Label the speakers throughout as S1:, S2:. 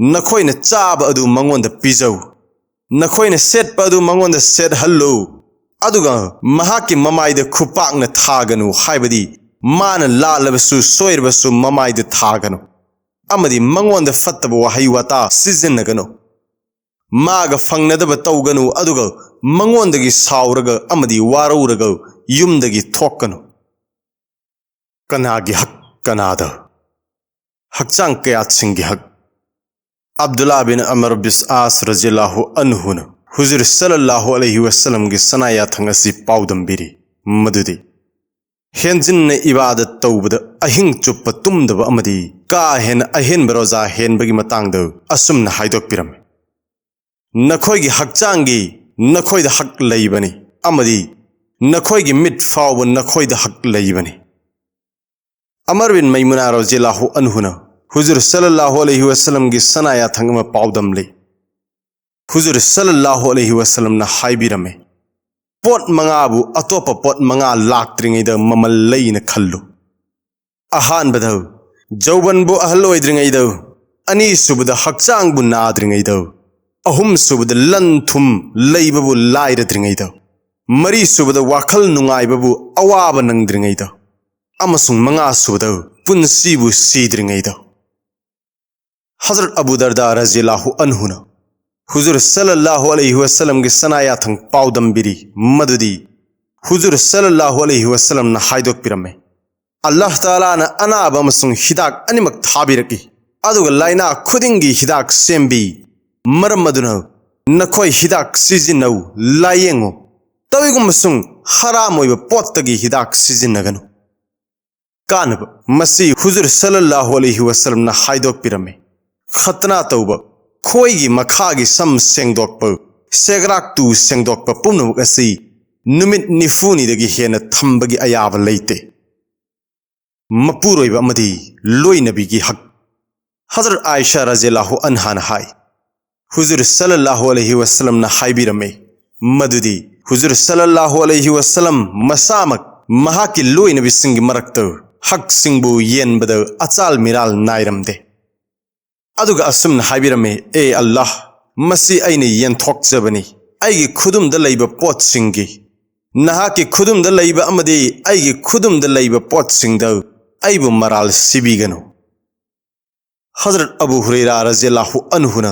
S1: नखोइना चाब अदु मंगोंद पिजौ नखोइना सेटप अदु मंगोंद set hello अदुगा महाकी ममाइद खुपाकना थागनु हाइबदी मान लालबसु सोइरबसु ममाइद थागनु अमदी मंगोंद फत्तब वहाई वता सिजनगनु माग फंगनदब तौगनु अदुगा मंगोंदगी साउरगा अमदी वारौरगा युमदगी थोकनु कनागी हक कनादा हकचांग कयातसिंगी हक अब्दुल्ला बिन अमर बिस आस रजिल्लाहु अन्हु हुजूर सल्लल्लाहु अलैहि वसल्लम की सनाया थंगसी पाउदंबिरी मदुदी हेंजिन इबादत तौबद अहिंग चुप तुमदब अमदी का हेन अहेन बरोजा हेन बगी मतांगद असुमन हाइदोकपिरम नखोइगी हकचांगी नखोइद हक लैबनी अमदी नखोइगी मिट फाव नखोइद हक लैबनी अमर बिन मैमुना रजिल्लाहु अन्हु हुजूर सल्लल्लाहु अलैहि वसल्लम की सनाया थंगम पाउदम ले हुजूर सल्लल्लाहु अलैहि वसल्लम ना हाइबिरमे पोट मंगाबु अतोप पोट मंगा लाक्त्रिंगैद ममल लैन खल्लु अहानबद जौबनबु अहल ओइद्रिंगैद अनि सुबद हकचांगबु नाद्रिंगैद अहुम सुबद लन थुम लैबबु लाइरद्रिंगैद मरी सुबद वाखल नुंगाइबबु अवाब नंद्रिंगैद अमसुंग मंगा सुबद पुंसीबु सीद्रिंगैद हजरत अबू दरदा रज़ियल्लाहु अन्हु हुजूर सल्लल्लाहु अलैहि वसल्लम की सनाया थंग पाउदंबिरी मदुदी हुजूर सल्लल्लाहु अलैहि वसल्लम ना हाइदोकपिरमे अल्लाह ताला ना अनाब अमसुंग हिदाक अनिमक थाबिरकी अदुगा लाइना खुदिंगी हिदाक सेम्बी मरम मदुना नखोई हिदाक सिजिनौ लायेंगो तविगुमसुंग हराम ओइब पोत्तगी हिदाक सिजिनगनु कानब मसी हुजूर सल्लल्लाहु अलैहि वसल्लम ना हाइदोकपिरमे खतना तौब खोइगी मखागी सम सेंगदोकप सेगराक तू सेंगदोकप पुनमुक असि नुमित निफुनीदगी हेन थंबगी अयाब लैते मपुरोइब अमदी लोइनबीगी हक हजरत आयशा रज़ियल्लाहु अन्हा ना हाय हुजूर सल्लल्लाहु अलैहि वसल्लम ना हाइबिरमे मदुदी हुजूर सल्लल्लाहु अलैहि वसल्लम मसामक महाकी लोइनबीसिंगी मरक्त हक सिंगबु येनबद अचाल मिराल नाइरमदे अदुगा असुमन हाइबिरमे ए अल्लाह मसी आइने येनथोकजबनी आइगी खुदुमद लैब पोतसिंगी नहाकी खुदुमद लैब अमदी आइगी खुदुमद लैब पोतसिंगद आइबु मराल सिबिगनु हजरत अबू हुरैरा रज़ियल्लाहु अन्हु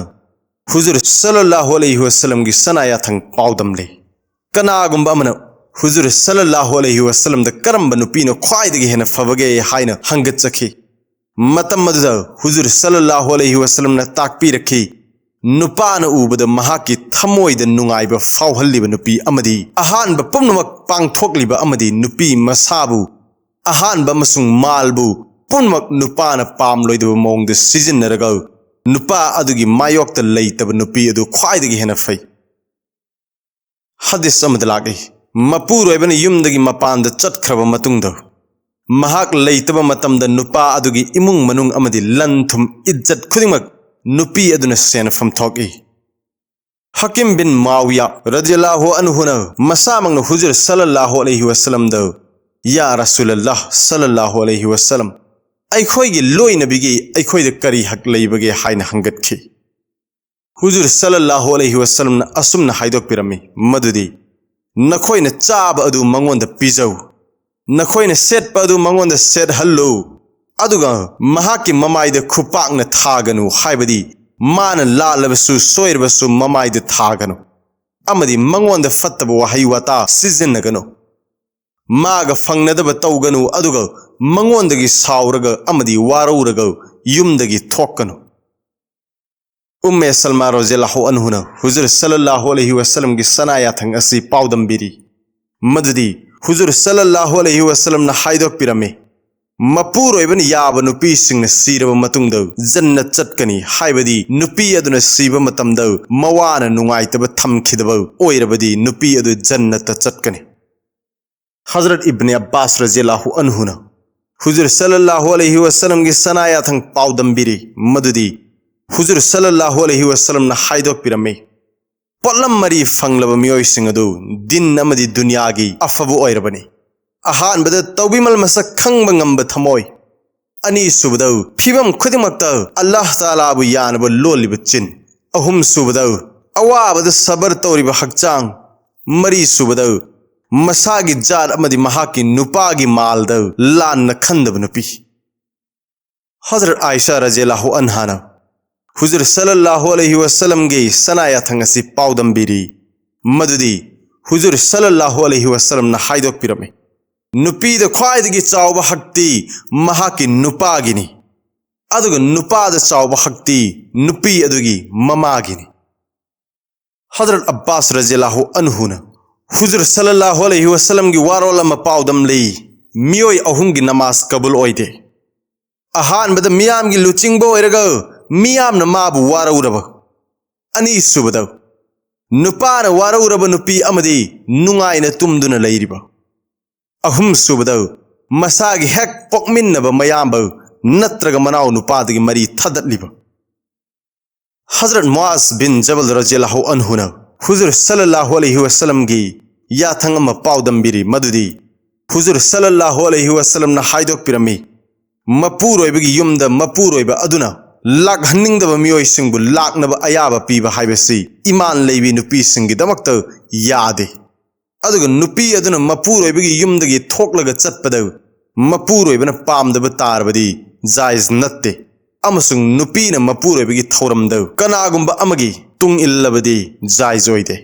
S1: हुजूर सल्लल्लाहु अलैहि वसल्लम की सनाया थंग पाउदमले कनागुंबा अमन हुजूर सल्लल्लाहु अलैहि वसल्लम द करंब नुपीनो ख्वाइदगी हेन फबगे हाइना हंगतचखी मतम मदुदा हुजूर सल्लल्लाहु अलैहि वसल्लम ना ताकपी रखी नुपान उबद महाकी थमोइद नुंगाइब फावहल्लिब नुपी अमदी अहानब पुनमक पांगथोकलिब अमदी नुपी मसाबु अहानब मसुंग मालबु पुनमक नुपान पामलोइदब मोंगद सिजिनरग नुपा अदुगी मायोक्त लैतब नुपी अदु ख्वाइदगी हेन फै हदीस अमद लागे मपुरोइबन युमदगी मपानद चटख्रब मतुंगद महाक लैतब मतमद नुपा अदुगी इमुंग मनुंग अमदी लन थुम इज्जत खुदिमक नुपी अदुना सेनफम थोकी हकीम बिन माविया रज़ियल्लाहु अन्हु मसामंग हुजूर सल्लल्लाहु अलैहि वसल्लम द या रसूलल्लाह सल्लल्लाहु अलैहि वसल्लम अखोइगी लोइनबीगी अखोइद करी हक लैबगे हाइना हंगतखी हुजूर सल्लल्लाहु अलैहि वसल्लम असुमन हाइदोकपिरमी मदुदी नखोइना चाब अदु मंगोंद पिजौ नखोइना सेटप अदु मंगोंद सेट हल्लो अदुगा महाकी ममाइद खुपाकना थागनु हाइबदी मान लालबसु सोइरबसु ममाइद थागनु अमदी मंगोंद फत्तब वहाई वता सिजनगनु माग फंगनदब तौगनु अदुगा मंगोंदगी साउरगा अमदी वारौरगा युमदगी थोकनु उम्मे सलमा रज़ियल्लाहु अन्हा हुजूर सल्लल्लाहु अलैहि वसल्लम की सनाया थंग असि पाउदंबिरी मददी हुजूर सल्लल्लाहु अलैहि वसल्लम ना हाइदोकपिरमे मपुरोइबन याब नुपी सिंग सीरब मतुंगद जन्नत चटकनी हाइबदी नुपी अदुना सीब मतमद मवान नुंगाइतब थमखिदब ओइरबदी नुपी अदु जन्नत चटकनी हजरत इब्ने अब्बास रज़ियल्लाहु अन्हु हुजूर सल्लल्लाहु अलैहि वसल्लम की सनाया थंग पाउदंबिरी मदुदी हुजूर सल्लल्लाहु अलैहि वसल्लम ना हाइदोकपिरमे पोलम मरी फंगलब मियोइसिंग अदु दिन अमदी दुनियागी अफबु ओइरबनी अहानबद तौबिमल मसक खंग ngamba थमोय अनि सुबदौ फिबम खुदिमक्ता अल्लाह ताला बु यानब लोलिब चिन अहुम सुबदौ अवाबद सबर तौरिब हक्चांग मरी सुबदौ मसागी जात अमदि महाकी नुपागी मालदौ लान खंदब नुपी हजरत आयशा रज़ियल्लाहु अन्हा हुजूर सल्लल्लाहु अलैहि वसल्लम गे सनाया थंगसी पाउदंबिरी मदुदी हुजूर सल्लल्लाहु अलैहि वसल्लम ना हाइदोक पिरमे नुपी द ख्वाइदगी चावब हक्ति महाकी नुपागिनी अदुग नुपाद चावब हक्ति नुपी अदुगी ममागिनी हजरत अब्बास रज़ियल्लाहु अन्हु ना हुजूर सल्लल्लाहु अलैहि वसल्लम गी वारोलम पाउदम ले मियोय अहुंगी नमाज कबूल ओइदे अहान बद मियाम गी लुचिंगबो ओइरगा मियाम न माबु वारौरब अनि सुबद नुपान वारौरब नुपी अमदी नुंगाइना तुमदुना लैरिब अहुम सुबद मसागी हेक पोकमिन्नब मयाम नत्रग मनाव नुपादगी मरी थदलिब हजरत मुआज बिन जबल रज़ियल्लाहु अन्हु ना हुजूर सल्लल्लाहु अलैहि वसल्लम गी याथंगम पाउदंबिरी मदुदी हुजूर सल्लल्लाहु अलैहि वसल्लम ना हाइदोक पिरमी मपुरोइबगी युमद मपुरोइब अदुना लाक हन्निंगदब मियोइसिंगबु लाकनब अयाब पीबा हाइबसी इमान लेबी नुपी सिंगी दमक्ता यादे अदुग नुपी अदुना मपुरोइबगी युमदगी थोकलग चटपद मपुरोइबना पामदब तारबदी जायज नत्ते अमसुंग नुपीना मपुरोइबगी थौरमद कनागुंबा अमगी तुंग इल्लबदी जायज ओइदे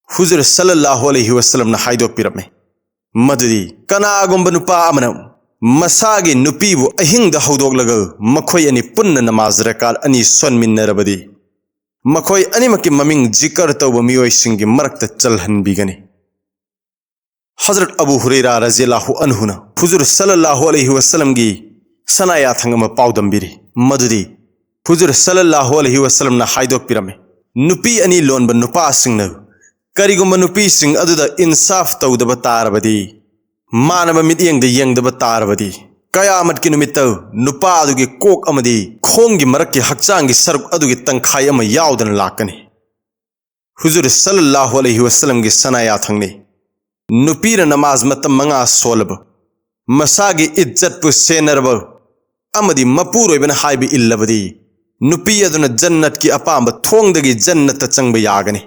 S1: हुजूर सल्लल्लाहु अलैहि वसल्लम ना हाइदोक पिरमे मदुदी कनागुंबा नुपा अमना मसागी नुपीबु अहिंग द हौदोगलग मखोय अनि पुन्न नमाज रकात अनि सोनमिन्नरबदी मखोय अनिमकी ममिंग जिकर तौब मियोइसिंगी मरक्त चलहनबिगनी हजरत अबू हुरैरा रज़ियल्लाहु अन्हु ना हुजूर सल्लल्लाहु अलैहि वसल्लम गी सनाया थंगम पाउदंबिरी मदुदी हुजूर सल्लल्लाहु अलैहि वसल्लम ना हाइदोक पिरमे नुपी अनि लोनब नुपा सिंगन करिगुम नुपी सिंग अदुदा इंसाफ तौदब तारबदी मानव मित्यंग द यंगदब तारबदी कयामत की नुमित्त नुपा अदुगी कोक अमदी खोंगी मरक्की हक्चांगी सरुक अदुगी तंखाई अम याउदन लाकनी हुजूर सल्लल्लाहु अलैहि वसल्लम गी सनाया थंगनी नुपीर नमाज मतम मंगा सोलब मसागी इज्जत पु सेनरब अमदी मपुरोइबन हाइबि इल्लबदी नुपी अदुना जन्नत की अपांब थोंगदगी जन्नत चंगब यागनी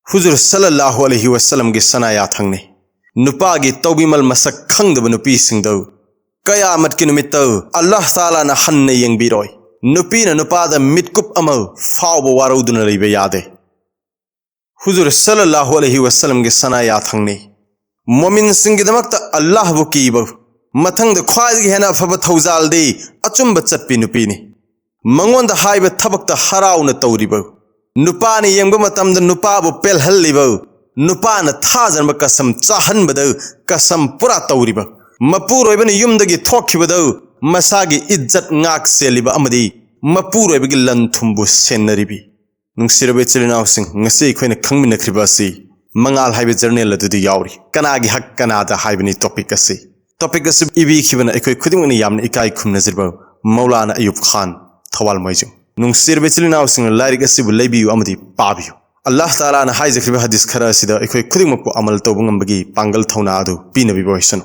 S1: हुजूर सल्लल्लाहु अलैहि वसल्लम गी सनाया थंगनी नुपागी तौबिमल मसक खंगदब नुपी सिंगदौ कयामत की नुमित्त अल्लाह ताला ना हन्ने यंगबिरोय नुपीना नुपाद मिटकुप अम फावब वारौदुना लैबे यादे हुजूर सल्लल्लाहु अलैहि वसल्लम गी सनाया थंगनी मोमिन सिंगिदमक्ता अल्लाह बु कीब मथंग द ख्वाइदगी हेना फब थौजालदे अचुंब चप्पी नुपीनी मंगोंद हाइब थबक्ता हराउना तौरिब नुपानी यंगब मतमद नुपाबु पेलहल्लिब नुपाना थाजनब कसम चाहनबद कसम पुरा तौरिब मपुरोइबन युमदगी थोखिबद मसागी इज्जत ngaक सेलिब अमदी मपुरोइबगी लनथुंबु सेनरिबि नुंसिरबे चिलिनाउसिंग ngasi अखोइना खंगमिनख्रिबा असि मंगाल हाइबे जर्नल अदुदि यावरि कनागी हक कनादा हाइबनि टॉपिक असि इबिखिबना अखोइ खुदिमनि यामना इकाइ खुमनजिरबा मौलाना अयूब खान थवाल मैजों नुंसिरबे चिलिनाउसिंग लाइरिक असिबु लैबियु अमदी पाबियु अल्लाह ताला ना हाइजख्रिबा हदीस खरा असिदा अखोइ खुदिमकु अमल तौब ngambagi पांगल थौना अदु पिनबिबो हिसन।